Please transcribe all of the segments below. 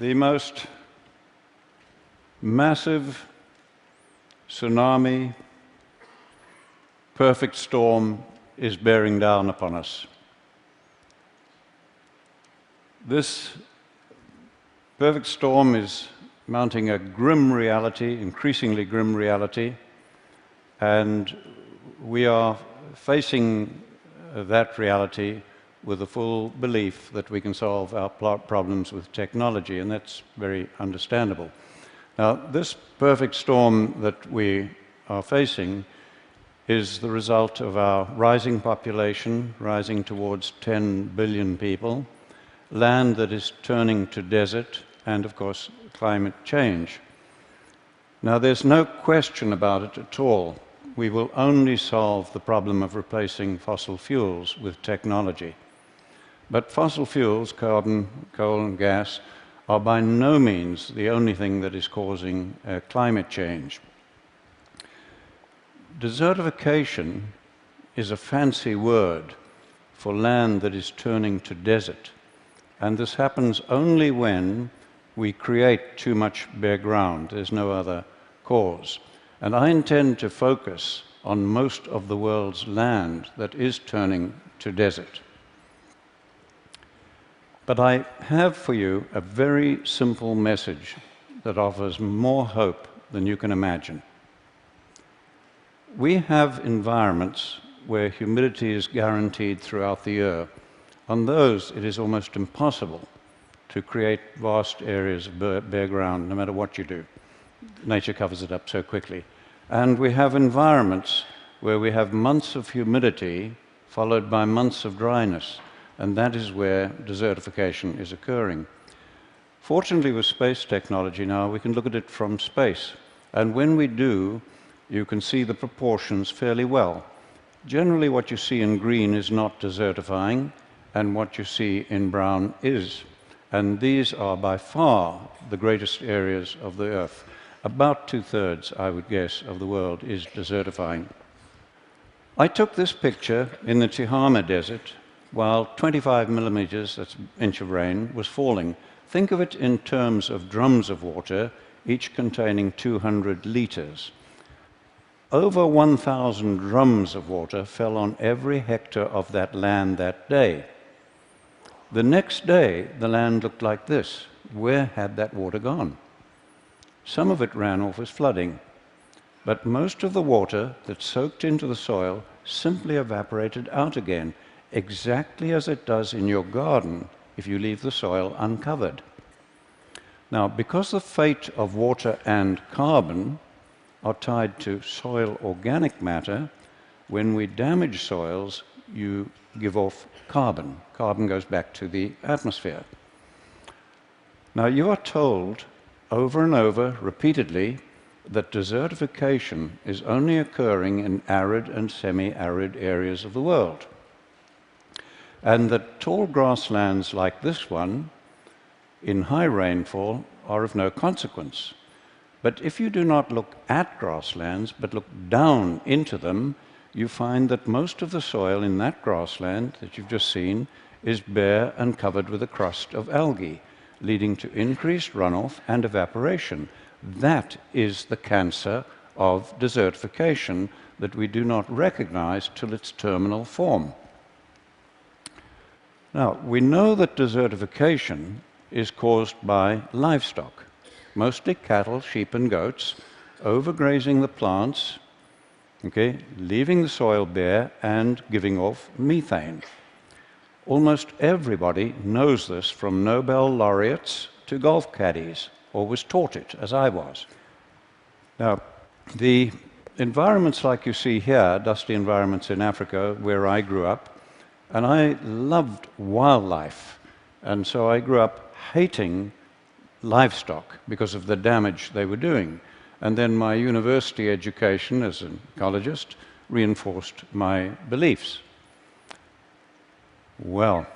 The most massive tsunami, perfect storm is bearing down upon us. This perfect storm is mounting a grim reality, increasingly grim reality, and we are facing that reality with the full belief that we can solve our problems with technology, and that's very understandable. Now, this perfect storm that we are facing is the result of our rising population, rising towards 10 billion people, land that is turning to desert, and of course, climate change. Now, there's no question about it at all. We will only solve the problem of replacing fossil fuels with technology. But fossil fuels, carbon, coal, and gas, are by no means the only thing that is causing climate change. Desertification is a fancy word for land that is turning to desert, and this happens only when we create too much bare ground. There's no other cause. And I intend to focus on most of the world's land that is turning to desert. But I have for you a very simple message that offers more hope than you can imagine. We have environments where humidity is guaranteed throughout the year. On those, it is almost impossible to create vast areas of bare ground, no matter what you do. Nature covers it up so quickly. And we have environments where we have months of humidity followed by months of dryness, and that is where desertification is occurring. Fortunately, with space technology now, we can look at it from space. And when we do, you can see the proportions fairly well. Generally, what you see in green is not desertifying, and what you see in brown is. And these are by far the greatest areas of the Earth. About 2/3, I would guess, of the world is desertifying. I took this picture in the Tihama Desert while 25 millimeters, that's an inch of rain, was falling. Think of it in terms of drums of water, each containing 200 liters. Over 1,000 drums of water fell on every hectare of that land that day. The next day, the land looked like this. Where had that water gone? Some of it ran off as flooding, but most of the water that soaked into the soil simply evaporated out again, exactly as it does in your garden if you leave the soil uncovered. Now, because the fate of water and carbon are tied to soil organic matter, when we damage soils, you give off carbon. Carbon goes back to the atmosphere. Now, you are told over and over, repeatedly, that desertification is only occurring in arid and semi-arid areas of the world, and that tall grasslands like this one, in high rainfall, are of no consequence. But if you do not look at grasslands, but look down into them, you find that most of the soil in that grassland that you've just seen is bare and covered with a crust of algae, leading to increased runoff and evaporation. That is the cancer of desertification that we do not recognize till its terminal form. Now, we know that desertification is caused by livestock, mostly cattle, sheep, and goats, overgrazing the plants, leaving the soil bare and giving off methane. Almost everybody knows this, from Nobel laureates to golf caddies, or was taught it, as I was. Now, the environments like you see here, dusty environments in Africa, where I grew up, and I loved wildlife, and so I grew up hating livestock because of the damage they were doing. And then my university education as an ecologist reinforced my beliefs. Well,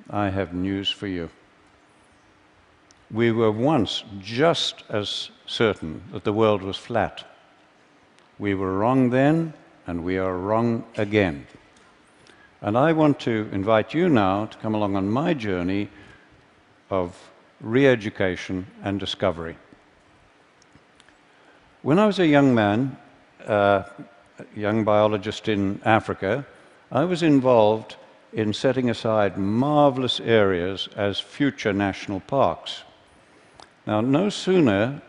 I have news for you. We were once just as certain that the world was flat. We were wrong then, and we are wrong again. And I want to invite you now to come along on my journey of re-education, and discovery. When I was a young man, a young biologist in Africa, I was involved in setting aside marvelous areas as future national parks. Now, no sooner,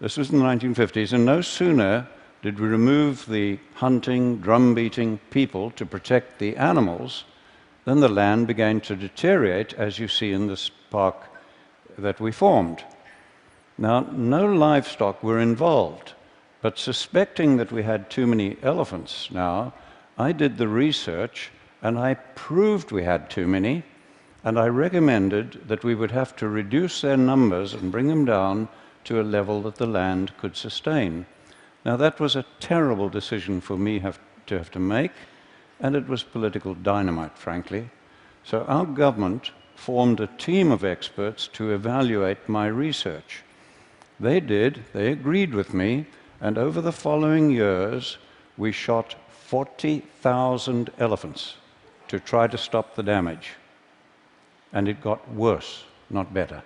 this was in the 1950s, and no sooner did we remove the hunting, drum-beating people to protect the animals, then the land began to deteriorate, as you see in this park that we formed. Now, no livestock were involved, but suspecting that we had too many elephants now, I did the research and I proved we had too many, and I recommended that we would have to reduce their numbers and bring them down to a level that the land could sustain. Now, that was a terrible decision for me to have to make, and it was political dynamite, frankly. So our government formed a team of experts to evaluate my research. They agreed with me, and over the following years, we shot 40,000 elephants to try to stop the damage. And it got worse, not better.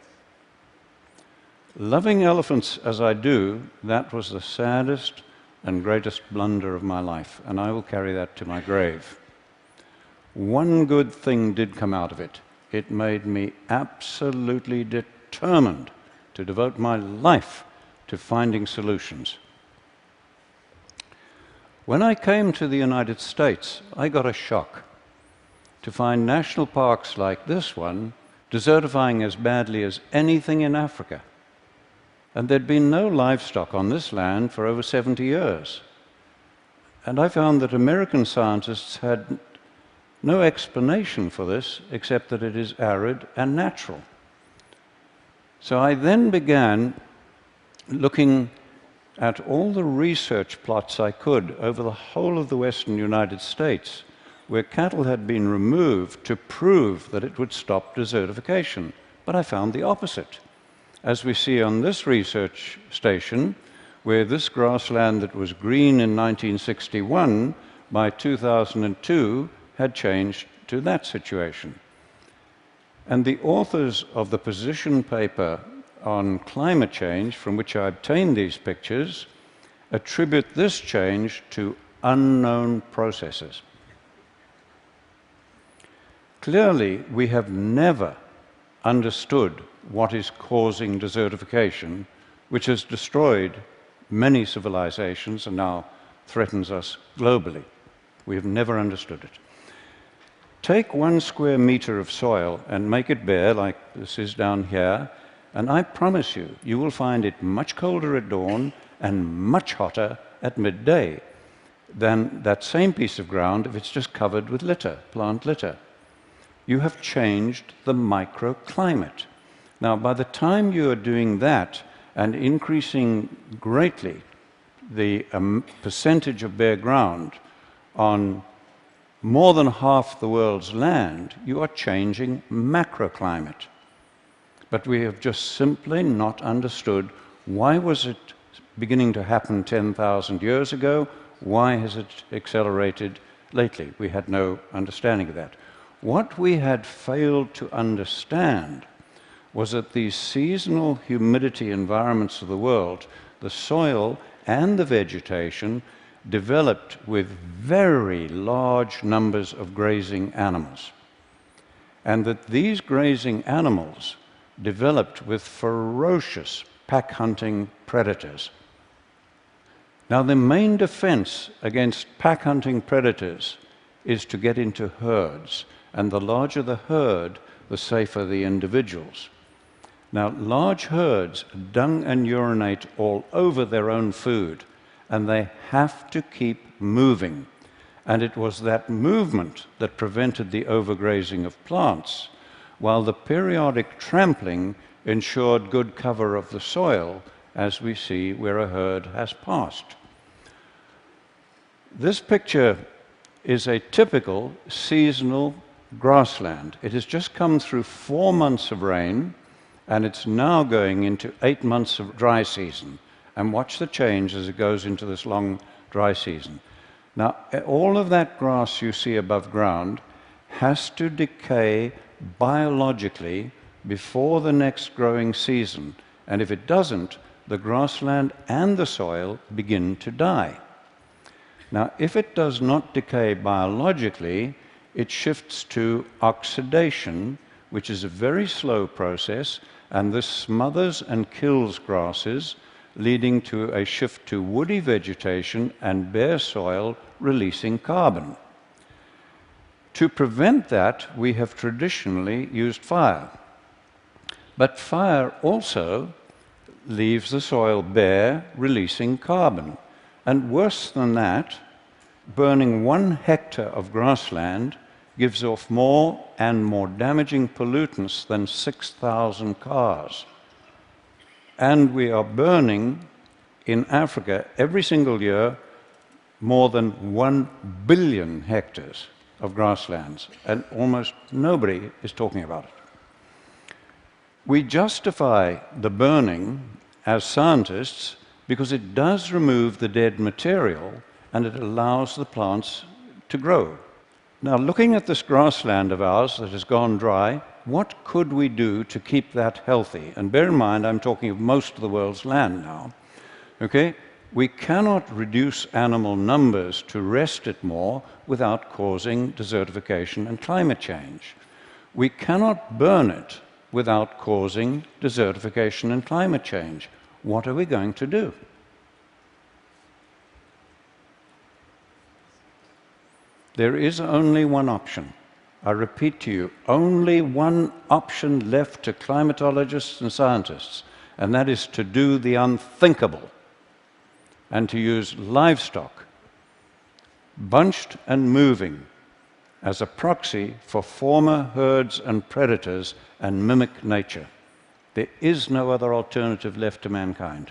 Loving elephants as I do, that was the saddest and greatest blunder of my life, and I will carry that to my grave. One good thing did come out of it. It made me absolutely determined to devote my life to finding solutions. When I came to the United States, I got a shock to find national parks like this one desertifying as badly as anything in Africa. And there'd been no livestock on this land for over 70 years. And I found that American scientists had no explanation for this except that it is arid and natural. So I then began looking at all the research plots I could over the whole of the western United States where cattle had been removed to prove that it would stop desertification. But I found the opposite. As we see on this research station, where this grassland that was green in 1961, by 2002, had changed to that situation. And the authors of the position paper on climate change, from which I obtained these pictures, attribute this change to unknown processes. Clearly, we have never understood what is causing desertification, which has destroyed many civilizations and now threatens us globally. We have never understood it. Take 1 square meter of soil and make it bare, like this is down here, and I promise you, you will find it much colder at dawn and much hotter at midday than that same piece of ground if it's just covered with litter, plant litter. You have changed the microclimate. Now, by the time you are doing that and increasing greatly the percentage of bare ground on more than half the world's land, you are changing macroclimate. But we have just simply not understood why was it beginning to happen 10,000 years ago? Why has it accelerated lately? We had no understanding of that. What we had failed to understand was that these seasonal humidity environments of the world, the soil and the vegetation, developed with very large numbers of grazing animals. And that these grazing animals developed with ferocious pack-hunting predators. Now, the main defense against pack-hunting predators is to get into herds. And the larger the herd, the safer the individuals. Now, large herds dung and urinate all over their own food, and they have to keep moving. And it was that movement that prevented the overgrazing of plants, while the periodic trampling ensured good cover of the soil, as we see where a herd has passed. This picture is a typical seasonal grassland. It has just come through 4 months of rain, and it's now going into 8 months of dry season. And watch the change as it goes into this long dry season. Now, all of that grass you see above ground has to decay biologically before the next growing season. And if it doesn't, the grassland and the soil begin to die. Now, if it does not decay biologically, it shifts to oxidation, which is a very slow process, and this smothers and kills grasses, leading to a shift to woody vegetation and bare soil releasing carbon. To prevent that, we have traditionally used fire. But fire also leaves the soil bare, releasing carbon. And worse than that, burning 1 hectare of grassland gives off more and more damaging pollutants than 6,000 cars. And we are burning in Africa every single year more than 1 billion hectares of grasslands, and almost nobody is talking about it. We justify the burning as scientists because it does remove the dead material and it allows the plants to grow. Now, looking at this grassland of ours that has gone dry, what could we do to keep that healthy? And bear in mind, I'm talking of most of the world's land now. Okay? We cannot reduce animal numbers to rest it more without causing desertification and climate change. We cannot burn it without causing desertification and climate change. What are we going to do? There is only one option. I repeat to you, only one option left to climatologists and scientists, and that is to do the unthinkable and to use livestock, bunched and moving, as a proxy for former herds and predators and mimic nature. There is no other alternative left to mankind.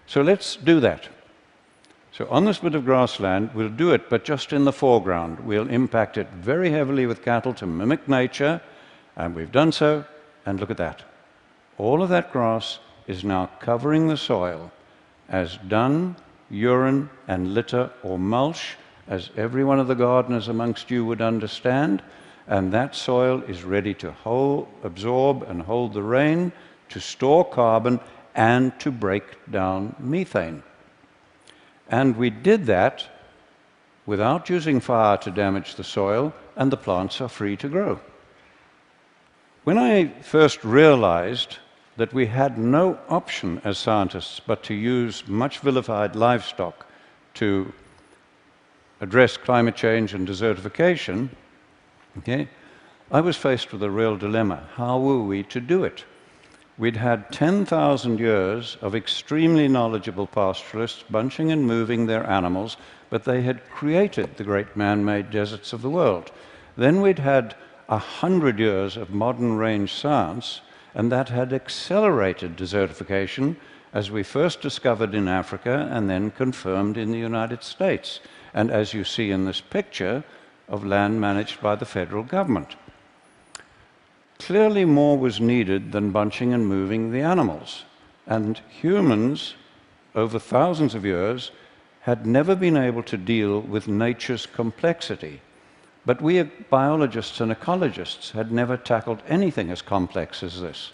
So let's do that. So on this bit of grassland, we'll do it, but just in the foreground. We'll impact it very heavily with cattle to mimic nature, and we've done so, and look at that. All of that grass is now covering the soil as dung, urine, and litter or mulch, as every one of the gardeners amongst you would understand, and that soil is ready to absorb and hold the rain, to store carbon, and to break down methane. And we did that without using fire to damage the soil, and the plants are free to grow. When I first realized that we had no option as scientists but to use much vilified livestock to address climate change and desertification, okay, I was faced with a real dilemma. How were we to do it? We'd had 10,000 years of extremely knowledgeable pastoralists bunching and moving their animals, but they had created the great man-made deserts of the world. Then we'd had 100 years of modern range science, and that had accelerated desertification, as we first discovered in Africa and then confirmed in the United States, and as you see in this picture of land managed by the federal government. Clearly more was needed than bunching and moving the animals, and humans, over thousands of years, had never been able to deal with nature's complexity. But we biologists and ecologists had never tackled anything as complex as this.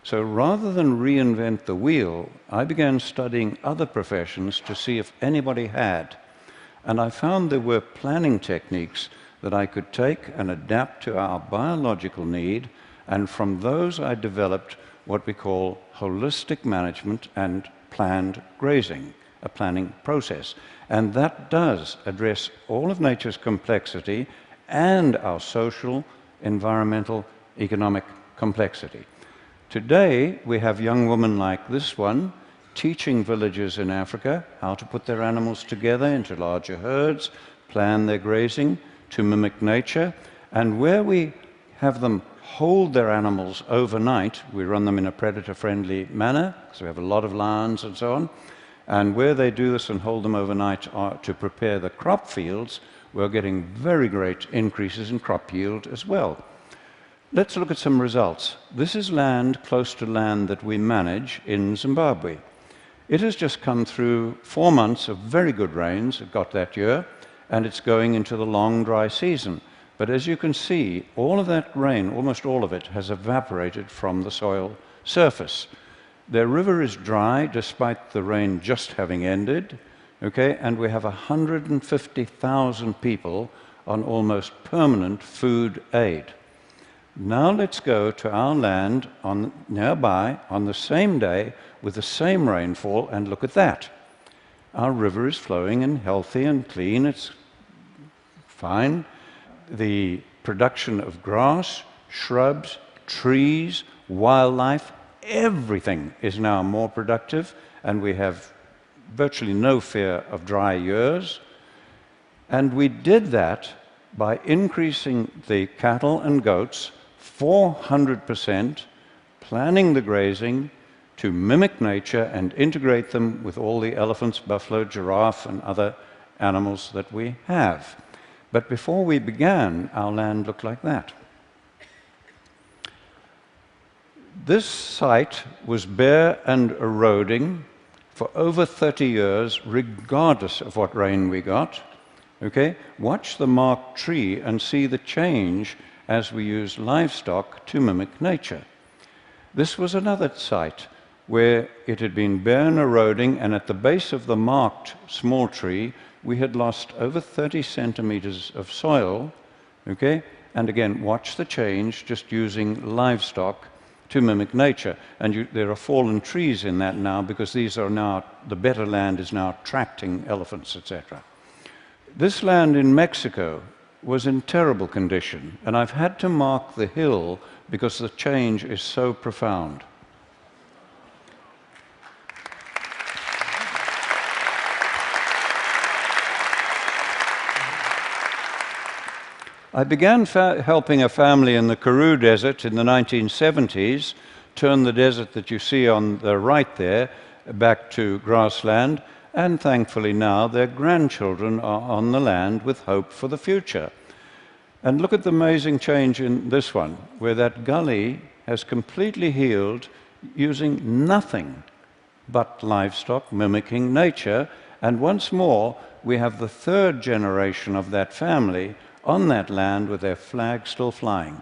So rather than reinvent the wheel, I began studying other professions to see if anybody had. And I found there were planning techniques that I could take and adapt to our biological need, and from those I developed what we call holistic management and planned grazing, a planning process. And that does address all of nature's complexity and our social, environmental, economic complexity. Today, we have young women like this one teaching villagers in Africa how to put their animals together into larger herds, plan their grazing to mimic nature, and where we have them hold their animals overnight, we run them in a predator-friendly manner, so we have a lot of lions and so on, and where they do this and hold them overnight to prepare the crop fields, we're getting very great increases in crop yield as well. Let's look at some results. This is land close to land that we manage in Zimbabwe. It has just come through 4 months of very good rains, it got that year, and it's going into the long dry season. But as you can see, all of that rain, almost all of it, has evaporated from the soil surface. Their river is dry despite the rain just having ended, okay? And we have 150,000 people on almost permanent food aid. Now let's go to our land nearby on the same day with the same rainfall and look at that. Our river is flowing and healthy and clean, it's fine. The production of grass, shrubs, trees, wildlife, everything is now more productive, and we have virtually no fear of dry years. And we did that by increasing the cattle and goats 400%, planning the grazing to mimic nature and integrate them with all the elephants, buffalo, giraffe, and other animals that we have. But before we began, our land looked like that. This site was bare and eroding for over 30 years, regardless of what rain we got. Okay? Watch the marked tree and see the change as we use livestock to mimic nature. This was another site where it had been bare and eroding, and at the base of the marked small tree, we had lost over 30 centimeters of soil, okay? And again, watch the change just using livestock to mimic nature. And there are fallen trees in that now because these are now, the better land is now attracting elephants, etc. This land in Mexico was in terrible condition, and I've had to mark the hill because the change is so profound. I began helping a family in the Karoo Desert in the 1970s, turn the desert that you see on the right there back to grassland, and thankfully now their grandchildren are on the land with hope for the future. And look at the amazing change in this one, where that gully has completely healed using nothing but livestock mimicking nature. And once more, we have the third generation of that family on that land with their flag still flying.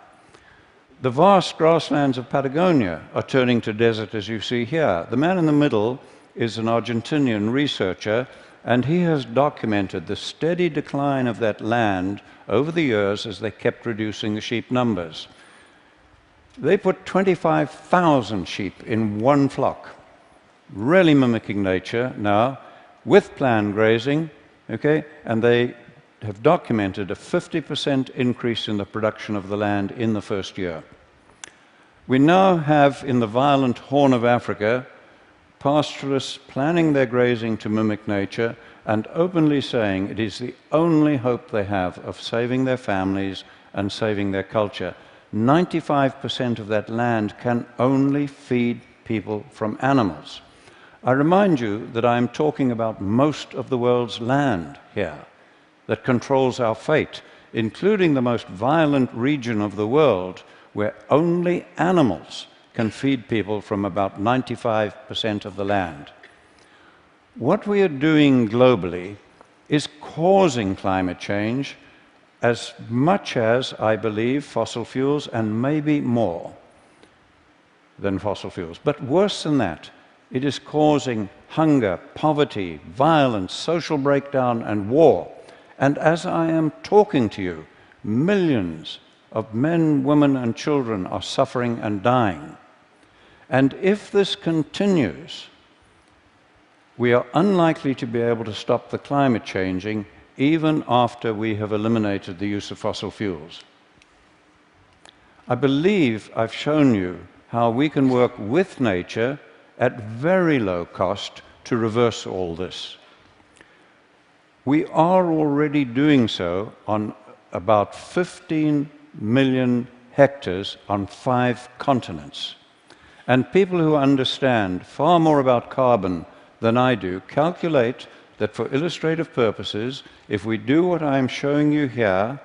The vast grasslands of Patagonia are turning to desert, as you see here. The man in the middle is an Argentinian researcher, and he has documented the steady decline of that land over the years as they kept reducing the sheep numbers. They put 25,000 sheep in one flock, really mimicking nature now, with planned grazing, okay, and they have documented a 50% increase in the production of the land in the first year. We now have in the violent Horn of Africa pastoralists planning their grazing to mimic nature and openly saying it is the only hope they have of saving their families and saving their culture. 95% of that land can only feed people from animals. I remind you that I am talking about most of the world's land here that controls our fate, including the most violent region of the world where only animals can feed people from about 95% of the land. What we are doing globally is causing climate change as much as, I believe, fossil fuels, and maybe more than fossil fuels. But worse than that, it is causing hunger, poverty, violence, social breakdown, and war. And as I am talking to you, millions of men, women, and children are suffering and dying. And if this continues, we are unlikely to be able to stop the climate changing even after we have eliminated the use of fossil fuels. I believe I've shown you how we can work with nature at very low cost to reverse all this. We are already doing so on about 15 million hectares on 5 continents. And people who understand far more about carbon than I do calculate that for illustrative purposes, if we do what I'm showing you here,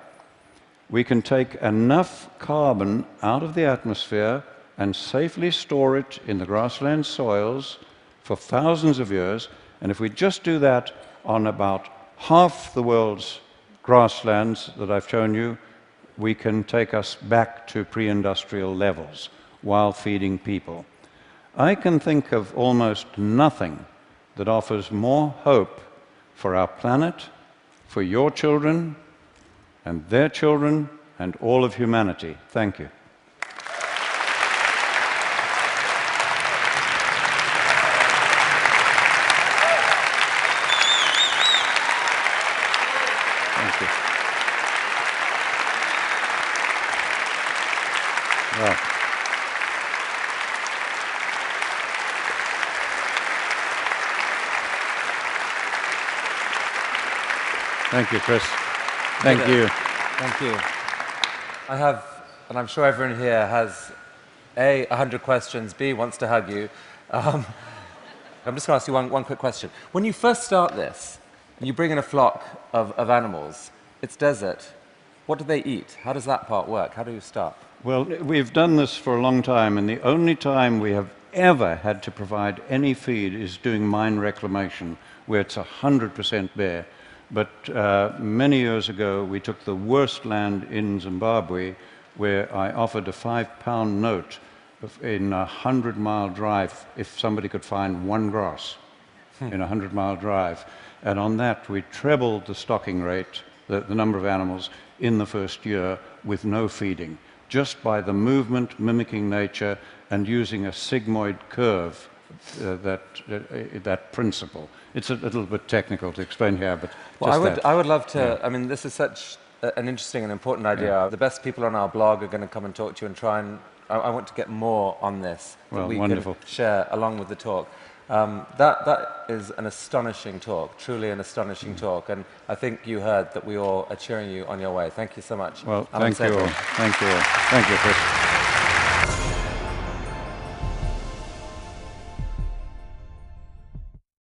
we can take enough carbon out of the atmosphere and safely store it in the grassland soils for thousands of years. And if we just do that on about half the world's grasslands that I've shown you, we can take us back to pre-industrial levels while feeding people. I can think of almost nothing that offers more hope for our planet, for your children, and their children, and all of humanity. Thank you. Thank you. Well. Thank you, Chris. Thank you. Thank you. I have, and I'm sure everyone here has, A, 100 questions, B, wants to hug you. I'm just going to ask you one quick question. When you first start this, and you bring in a flock of animals, it's desert. What do they eat? How does that part work? How do you start? Well, we've done this for a long time, and the only time we have ever had to provide any feed is doing mine reclamation, where it's 100% bare. But many years ago, we took the worst land in Zimbabwe, where I offered a £5 note in a 100-mile drive if somebody could find one grass in a 100-mile drive. And on that, we trebled the stocking rate, the number of animals, in the first year with no feeding, just by the movement, mimicking nature, and using a sigmoid curve, that principle. It's a little bit technical to explain here, but well, I would love to. Yeah. I mean, this is such an interesting and important idea. Yeah. The best people on our blog are going to come and talk to you and try and. I want to get more on this that we wonderful. Can share along with the talk. That is an astonishing talk, truly an astonishing talk, and I think you heard that we all are cheering you on your way. Thank you so much. Well, thank you all. Thank you all. Thank you, Chris.